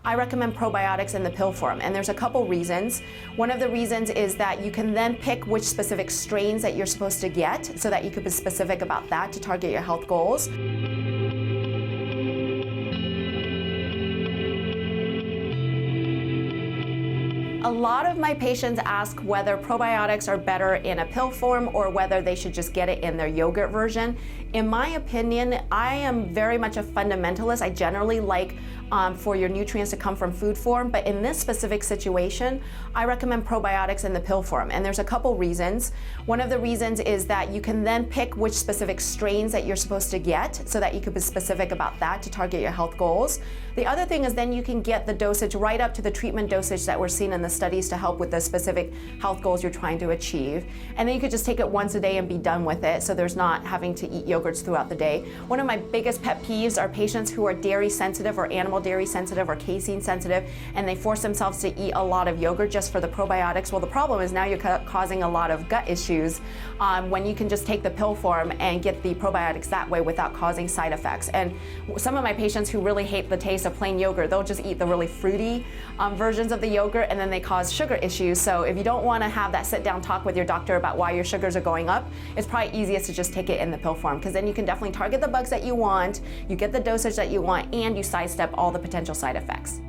I recommend probiotics in the pill form, and there's a couple reasons. One of the reasons is that you can then pick which specific strains that you're supposed to get so that you can be specific about that to target your health goals. A lot of my patients ask whether probiotics are better in a pill form or whether they should just get it in their yogurt version. In my opinion, I am very much a fundamentalist. I generally like for your nutrients to come from food form, but in this specific situation, I recommend probiotics in the pill form, and there's a couple reasons. One of the reasons is that you can then pick which specific strains that you're supposed to get so that you can be specific about that to target your health goals. The other thing is then you can get the dosage right up to the treatment dosage that we're seeing in the studies to help with the specific health goals you're trying to achieve. And then you could just take it once a day and be done with it, so there's not having to eat yogurts throughout the day. One of my biggest pet peeves are patients who are dairy sensitive or animal dairy sensitive or casein sensitive, and they force themselves to eat a lot of yogurt just for the probiotics. Well, the problem is now you're causing a lot of gut issues when you can just take the pill form and get the probiotics that way without causing side effects. And some of my patients who really hate the taste of plain yogurt, they'll just eat the really fruity versions of the yogurt, and then they cause sugar issues. So if you don't want to have that sit down talk with your doctor about why your sugars are going up, it's probably easiest to just take it in the pill form, because then you can definitely target the bugs that you want, you get the dosage that you want, and you sidestep all the potential side effects.